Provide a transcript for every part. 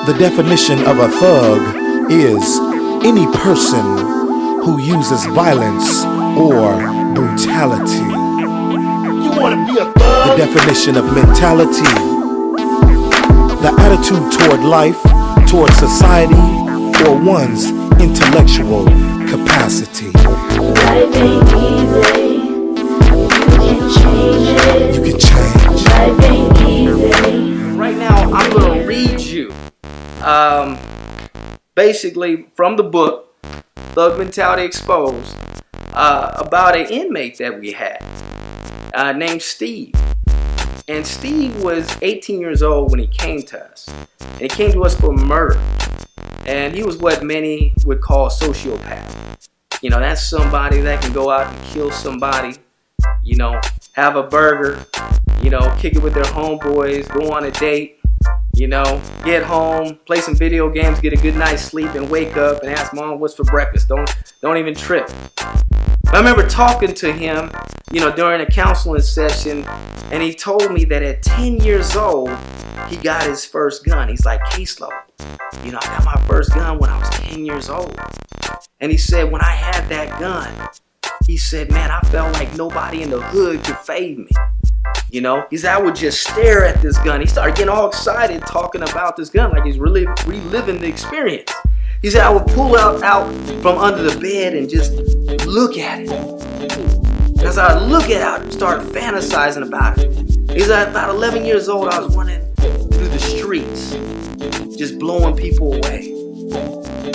The definition of a thug is any person who uses violence or brutality. You wanna be a thug? The definition of mentality: the attitude toward life, toward society, or one's intellectual capacity. Life ain't easy. You can change it. You can change. Life ain't easy. Right now, I'm going to read you basically from the book, Thug Mentality Exposed, about an inmate that we had named Steve. And Steve was 18 years old when he came to us. And he came to us for murder. And he was what many would call a sociopath. You know, that's somebody that can go out and kill somebody, you know, have a burger, you know, kick it with their homeboys, go on a date, you know, get home, play some video games, get a good night's sleep, and wake up and ask mom what's for breakfast. Don't even trip. I remember talking to him, you know, during a counseling session, and he told me that at 10 years old, he got his first gun. He's like, K-Slow, you know, I got my first gun when I was 10 years old. And he said, when I had that gun, he said, man, I felt like nobody in the hood could fade me. You know, he said, I would just stare at this gun. He started getting all excited talking about this gun, like he's really reliving the experience. He said, I would pull out from under the bed and just look at it. As I look at it, I would start fantasizing about it. He said, about 11 years old, I was running through the streets, just blowing people away.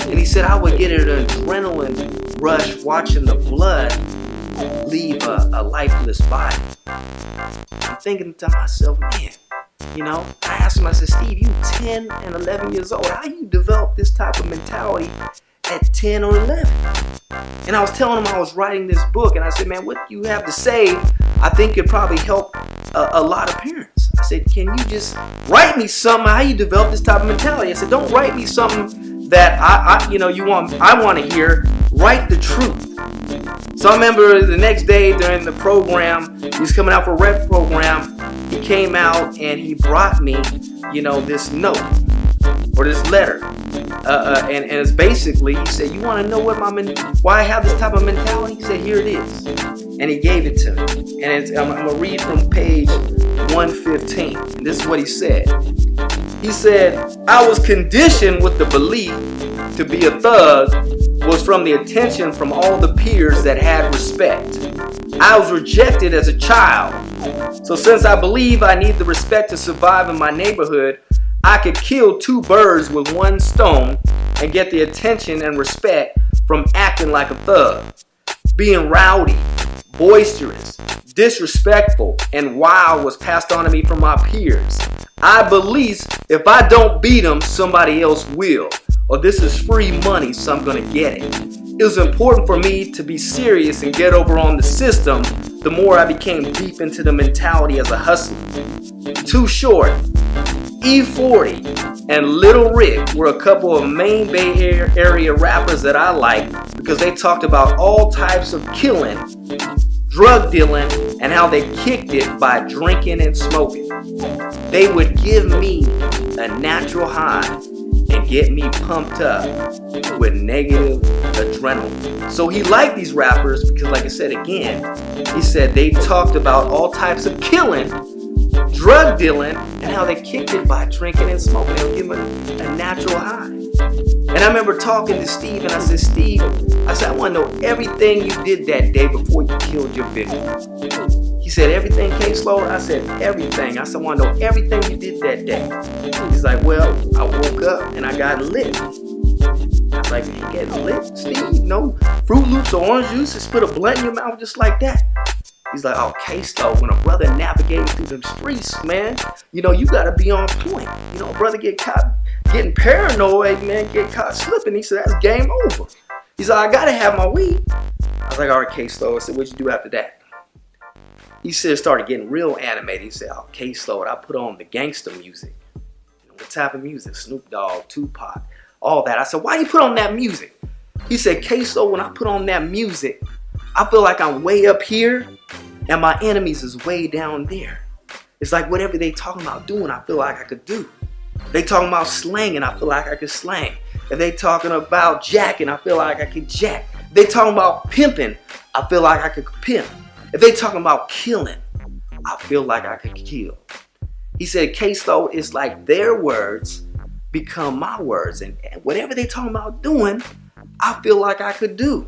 And he said, I would get an adrenaline rush watching the blood leave a lifeless body. I'm thinking to myself, man, you know, I asked him, I said, Steve, you 10 and 11 years old. How you develop this type of mentality at 10 or 11? And I was telling him I was writing this book, and I said, man, what you have to say, I think could probably help a lot of parents. I said, can you just write me something, how you develop this type of mentality? I said, don't write me something that I want to hear. Write the truth. So I remember the next day during the program, he was coming out for a rep program. He came out and he brought me, you know, this note or this letter. And it's basically, he said, you want to know why I have this type of mentality? He said, here it is. And he gave it to me. And I'm going to read from page 115. And this is what he said. He said, I was conditioned with the belief to be a thug was from the attention from all the peers that had respect. I was rejected as a child. So since I believe I need the respect to survive in my neighborhood, I could kill two birds with one stone and get the attention and respect from acting like a thug. Being rowdy, boisterous, disrespectful, and wild was passed on to me from my peers. I believe if I don't beat them, somebody else will. Or this is free money, so I'm gonna get it. It was important for me to be serious and get over on the system. The more I became deep into the mentality as a hustler. Too Short, E40, and Little Rick were a couple of main Bay Area rappers that I liked because they talked about all types of killing, drug dealing, and how they kicked it by drinking and smoking. They would give me a natural high and get me pumped up with negative adrenaline. So he liked these rappers because, like I said again, he said they talked about all types of killing, drug dealing, and how they kicked it by drinking and smoking. They would give him a natural high. And I remember talking to Steve, and I said, Steve, I want to know everything you did that day before you killed your victim. He said, everything, K-Slow? I said, everything. I said, I want to know everything you did that day. He's like, well, I woke up and I got lit. I was like, you get lit, Steve? No Fruit Loops or orange juice? Just put a blunt in your mouth just like that. He's like, oh, K-Slow, when a brother navigating through them streets, man, you know, you got to be on point. You know, a brother get caught getting paranoid, man, get caught slipping. He said, that's game over. He's like, I got to have my weed. I was like, all right, K-Slow. I said, what'd you do after that? He said, started getting real animated. He said, oh, K-Slow, I put on the gangster music. You know, what type of music? Snoop Dogg, Tupac, all that. I said, why you put on that music? He said, K-Slow, when I put on that music, I feel like I'm way up here and my enemies is way down there. It's like whatever they talking about doing, I feel like I could do. They talking about slanging, I feel like I could slang. If they talking about jacking, I feel like I could jack. If they talking about pimping, I feel like I could pimp. If they talking about killing, I feel like I could kill. He said, K-Slo, it's like their words become my words. And whatever they talking about doing, I feel like I could do.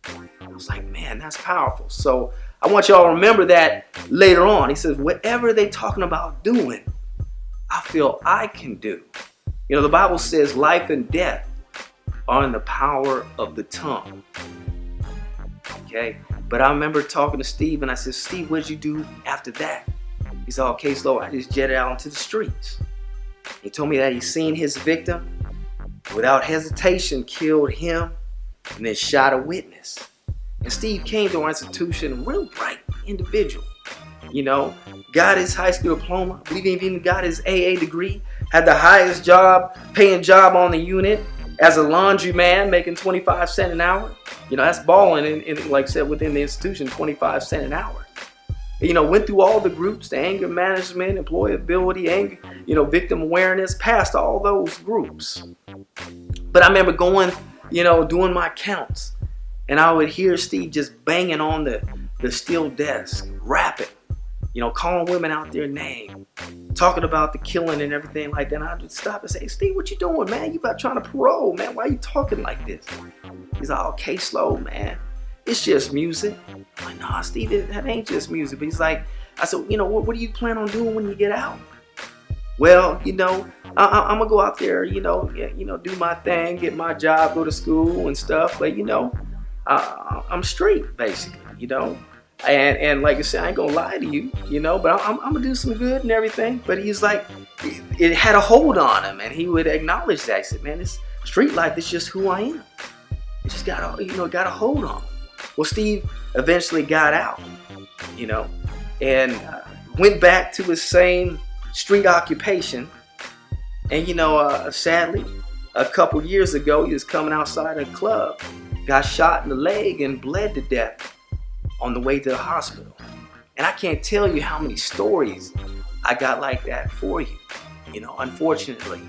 I was like, man, that's powerful. So I want y'all to remember that later on. He says, whatever they talking about doing, I feel I can do. You know, the Bible says life and death are in the power of the tongue. Okay? But I remember talking to Steve, and I said, Steve, what'd you do after that? He said, okay, K-Slo, I just jetted out into the streets. He told me that he seen his victim, without hesitation killed him, and then shot a witness. And Steve came to our institution, a real bright individual. You know, got his high school diploma, I believe he even got his AA degree, had the highest paying job on the unit as a laundryman, making 25 cents an hour. You know, that's balling, in, like I said, within the institution, 25 cents an hour. You know, went through all the groups, the anger management, employability, anger, you know, victim awareness, passed all those groups. But I remember going, you know, doing my counts, and I would hear Steve just banging on the steel desk, rapping, you know, calling women out their name, talking about the killing and everything like that. And I'd just stop and say, hey, Steve, what you doing, man? You about trying to parole, man. Why are you talking like this? He's like, oh, K-Slo, man. It's just music. I'm like, nah, Steve, that ain't just music. But he's like, I said, you know, what do you plan on doing when you get out? Well, you know, I'm gonna go out there, you know, do my thing, get my job, go to school and stuff. But you know, I'm straight, basically, you know. And like I said, I ain't gonna lie to you, you know, but I'm gonna do some good and everything. But he's like, it had a hold on him, and he would acknowledge that. He said, man, this street life is just who I am. It just got a hold on me. Well, Steve eventually got out, you know, and went back to his same street occupation. And, you know, sadly, a couple years ago, he was coming outside a club, got shot in the leg and bled to death on the way to the hospital. And I can't tell you how many stories I got like that for you. You know, unfortunately,